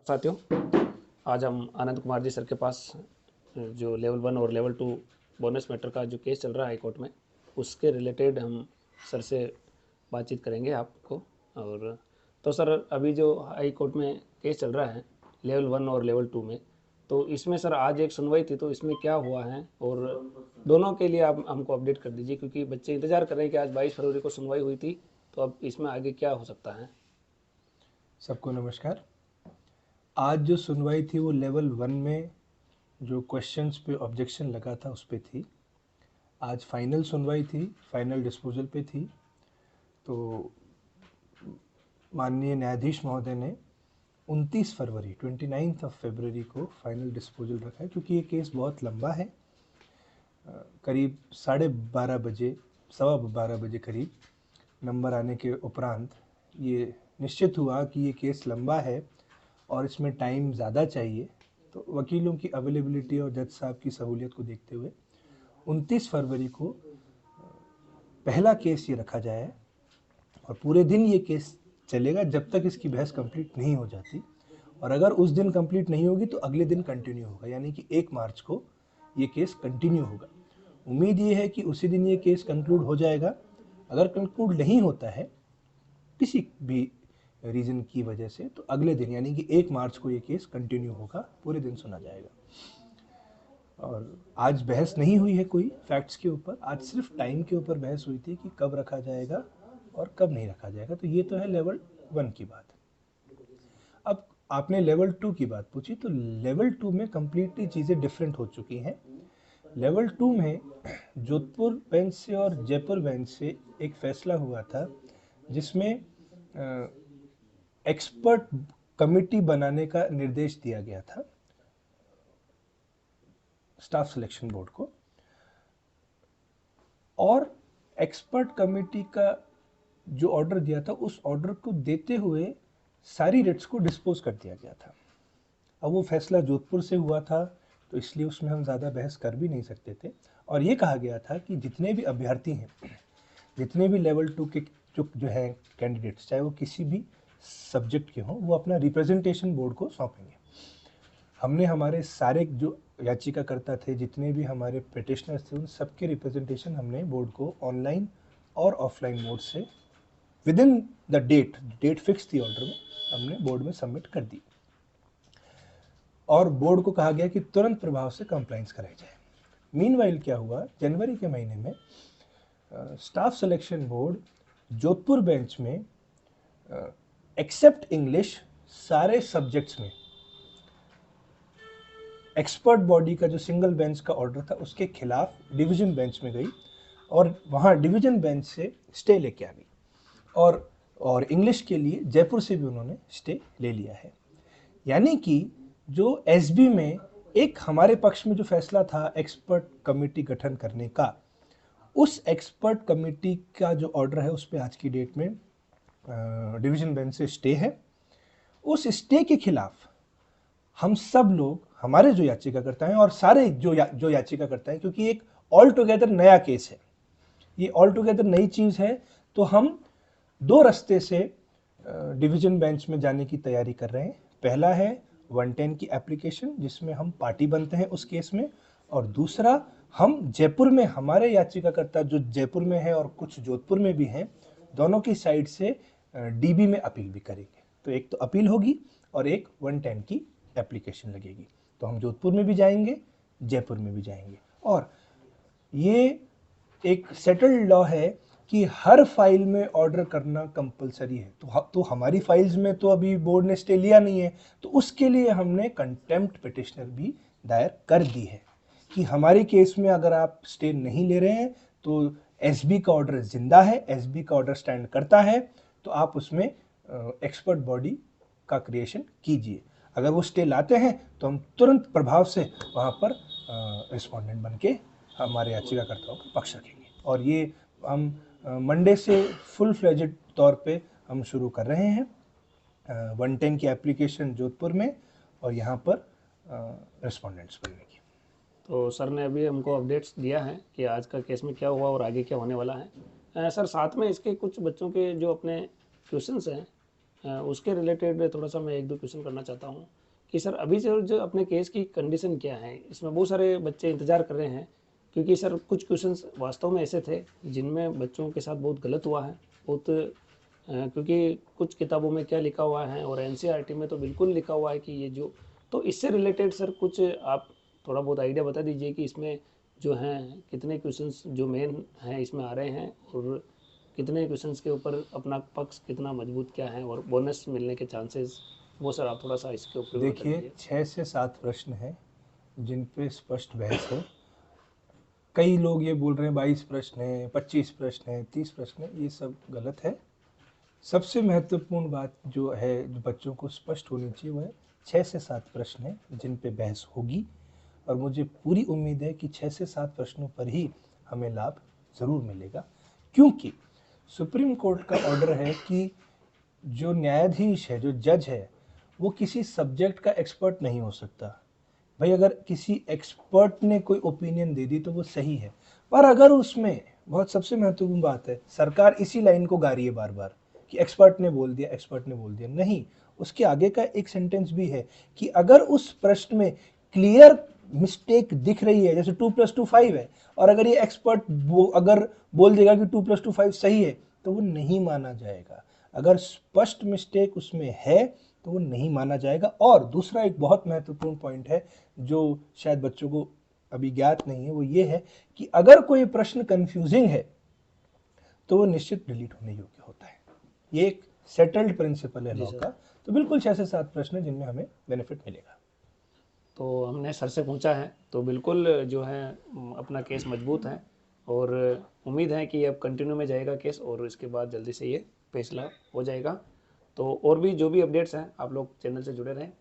साथियों, आज हम आनंद कुमार जी सर के पास जो लेवल 1 और लेवल 2 बोनस मैटर का जो केस चल रहा है हाई कोर्ट में, उसके रिलेटेड हम सर से बातचीत करेंगे आपको। और तो सर, अभी जो हाई कोर्ट में केस चल रहा है लेवल 1 और लेवल 2 में, तो इसमें सर आज एक सुनवाई थी, तो इसमें क्या हुआ है और दोनों के लिए आप हमको अपडेट कर दीजिए, क्योंकि बच्चे इंतज़ार कर रहे हैं कि आज 22 फरवरी को सुनवाई हुई थी, तो अब इसमें आगे क्या हो सकता है। सबको नमस्कार। आज जो सुनवाई थी वो लेवल 1 में जो क्वेश्चंस पे ऑब्जेक्शन लगा था उस पे थी। आज फाइनल सुनवाई थी, फाइनल डिस्पोजल पे थी। तो माननीय न्यायाधीश महोदय ने 29 फरवरी 29 फरवरी को फाइनल डिस्पोजल रखा है, क्योंकि ये केस बहुत लंबा है। करीब 12:30 बजे, 12:15 बजे करीब नंबर आने के उपरांत ये निश्चित हुआ कि ये केस लंबा है और इसमें टाइम ज़्यादा चाहिए। तो वकीलों की अवेलेबिलिटी और जज साहब की सहूलियत को देखते हुए 29 फरवरी को पहला केस ये रखा जाए और पूरे दिन ये केस चलेगा जब तक इसकी बहस कंप्लीट नहीं हो जाती। और अगर उस दिन कंप्लीट नहीं होगी तो अगले दिन कंटिन्यू होगा, यानी कि 1 मार्च को ये केस कंटिन्यू होगा। उम्मीद ये है कि उसी दिन ये केस कंक्लूड हो जाएगा। अगर कंक्लूड नहीं होता है किसी भी रीज़न की वजह से, तो अगले दिन यानी कि 1 मार्च को ये केस कंटिन्यू होगा, पूरे दिन सुना जाएगा। और आज बहस नहीं हुई है कोई फैक्ट्स के ऊपर, आज सिर्फ टाइम के ऊपर बहस हुई थी कि कब रखा जाएगा और कब नहीं रखा जाएगा। तो ये तो है लेवल 1 की बात। अब आपने लेवल 2 की बात पूछी, तो लेवल 2 में कंप्लीटली चीज़ें डिफरेंट हो चुकी हैं। लेवल 2 में जोधपुर बेंच से और जयपुर बेंच से एक फैसला हुआ था जिसमें एक्सपर्ट कमिटी बनाने का निर्देश दिया गया था स्टाफ सिलेक्शन बोर्ड को, और एक्सपर्ट कमेटी का जो ऑर्डर दिया था उस ऑर्डर को देते हुए सारी रिट्स को डिस्पोज कर दिया गया था। अब वो फैसला जोधपुर से हुआ था, तो इसलिए उसमें हम ज़्यादा बहस कर भी नहीं सकते थे। और ये कहा गया था कि जितने भी अभ्यर्थी हैं, जितने भी लेवल 2 के जो हैं कैंडिडेट्स, चाहे वो किसी भी सब्जेक्ट के हों, वो अपना रिप्रेजेंटेशन बोर्ड को सौंपेंगे। हमने हमारे सारे जो याचिकाकर्ता थे, जितने भी हमारे पिटिशनर्स थे, उन सबके रिप्रेजेंटेशन हमने बोर्ड को ऑनलाइन और ऑफलाइन मोड से within the date fix थी ऑर्डर में, हमने बोर्ड में सबमिट कर दी। और बोर्ड को कहा गया कि तुरंत प्रभाव से कंप्लाइंस कराई जाए। मीनवाइल क्या हुआ, जनवरी के महीने में staff selection board Jodhpur bench में एक्सेप्ट इंग्लिश सारे सब्जेक्ट्स में एक्सपर्ट बॉडी का जो सिंगल बेंच का ऑर्डर था उसके खिलाफ डिवीजन बेंच में गई और वहाँ डिवीजन बेंच से स्टे लेके आ गई। और इंग्लिश के लिए जयपुर से भी उन्होंने स्टे ले लिया है। यानी कि जो एसबी में एक हमारे पक्ष में जो फैसला था एक्सपर्ट कमेटी गठन करने का, उस एक्सपर्ट कमेटी का जो ऑर्डर है उस पर आज की डेट में डिवीजन बेंच से स्टे है। उस स्टे के खिलाफ हम सब लोग, हमारे जो याचिकाकर्ता हैं और सारे जो याचिकाकर्ता हैं, क्योंकि एक ऑल टुगेदर नया केस है, ये ऑल टुगेदर नई चीज़ है, तो हम 2 रास्ते से डिवीजन बेंच में जाने की तैयारी कर रहे हैं। पहला है 110 की एप्लीकेशन, जिसमें हम पार्टी बनते हैं उस केस में, और दूसरा हम जयपुर में, हमारे याचिकाकर्ता जो जयपुर में है और कुछ जोधपुर में भी हैं, दोनों की साइड से डीबी में अपील भी करेंगे। तो एक तो अपील होगी और एक 110 की एप्लीकेशन लगेगी। तो हम जोधपुर में भी जाएंगे, जयपुर में भी जाएंगे। और ये एक सेटल्ड लॉ है कि हर फाइल में ऑर्डर करना कंपलसरी है। तो हमारी फाइल्स में तो अभी बोर्ड ने स्टे लिया नहीं है, तो उसके लिए हमने कंटेम्प्ट पिटिशनर भी दायर कर दी है कि हमारे केस में अगर आप स्टे नहीं ले रहे हैं तो एसबी का ऑर्डर जिंदा है, एसबी का ऑर्डर स्टैंड करता है, तो आप उसमें एक्सपर्ट बॉडी का क्रिएशन कीजिए। अगर वो स्टे लाते हैं तो हम तुरंत प्रभाव से वहाँ पर रिस्पोंडेंट बन के हमारे याचिकाकर्ताओं का पक्ष रखेंगे। और ये हम मंडे से फुल फ्लेजेड तौर पे हम शुरू कर रहे हैं 110 की एप्लीकेशन जोधपुर में और यहाँ पर रिस्पोंडेंट्स बनने की। तो सर ने अभी हमको अपडेट्स दिया है कि आज का केस में क्या हुआ और आगे क्या होने वाला है। सर, साथ में इसके कुछ बच्चों के जो अपने क्वेश्चंस हैं, उसके रिलेटेड थोड़ा सा मैं एक दो क्वेश्चन करना चाहता हूँ कि सर अभी जो अपने केस की कंडीशन क्या है, इसमें बहुत सारे बच्चे इंतज़ार कर रहे हैं, क्योंकि सर कुछ क्वेश्चंस वास्तव में ऐसे थे जिनमें बच्चों के साथ बहुत गलत हुआ है, बहुत क्योंकि कुछ किताबों में क्या लिखा हुआ है और एनसीईआरटी में तो बिल्कुल लिखा हुआ है कि ये जो, तो इससे रिलेटेड सर कुछ आप थोड़ा बहुत आइडिया बता दीजिए कि इसमें जो हैं कितने क्वेश्चंस जो मेन हैं इसमें आ रहे हैं, और कितने क्वेश्चंस के ऊपर अपना पक्ष कितना मजबूत क्या है और बोनस मिलने के चांसेस, वो सर आप थोड़ा सा इसके ऊपर भी बता देखिए दीजिए। 6 से 7 प्रश्न हैं जिन पे स्पष्ट बहस है। कई लोग ये बोल रहे हैं 22 प्रश्न हैं, 25 प्रश्न हैं, 30 प्रश्न हैं, ये सब गलत है। सबसे महत्वपूर्ण बात जो है, जो बच्चों को स्पष्ट होनी चाहिए, वो है 6 से 7 प्रश्न हैं जिन पे बहस होगी, और मुझे पूरी उम्मीद है कि 6 से 7 प्रश्नों पर ही हमें लाभ ज़रूर मिलेगा, क्योंकि सुप्रीम कोर्ट का ऑर्डर है कि जो न्यायाधीश है, जो जज है, वो किसी सब्जेक्ट का एक्सपर्ट नहीं हो सकता। भाई अगर किसी एक्सपर्ट ने कोई ओपिनियन दे दी तो वो सही है, पर अगर उसमें, बहुत सबसे महत्वपूर्ण बात है, सरकार इसी लाइन को गा रही है बार बार कि एक्सपर्ट ने बोल दिया, एक्सपर्ट ने बोल दिया, नहीं, उसके आगे का एक सेंटेंस भी है कि अगर उस प्रश्न में क्लियर मिस्टेक दिख रही है, जैसे 2+2 5 है, और अगर ये एक्सपर्ट अगर बोल देगा कि 2+2 5 सही है, तो वो नहीं माना जाएगा। अगर स्पष्ट मिस्टेक उसमें है तो वो नहीं माना जाएगा। और दूसरा एक बहुत महत्वपूर्ण पॉइंट है जो शायद बच्चों को अभी ज्ञात नहीं है, वो ये है कि अगर कोई प्रश्न कंफ्यूजिंग है तो वो निश्चित डिलीट होने योग्य होता है। ये एक सेटल्ड प्रिंसिपल है जी लॉ सर। का। तो बिल्कुल 6 से 7 प्रश्न हैं जिनमें हमें बेनिफिट मिलेगा। तो हमने सर से पूछा है तो बिल्कुल जो है अपना केस मजबूत है, और उम्मीद है कि अब कंटिन्यू में जाएगा केस और इसके बाद जल्दी से ये फैसला हो जाएगा। तो और भी जो भी अपडेट्स हैं आप लोग चैनल से जुड़े रहें।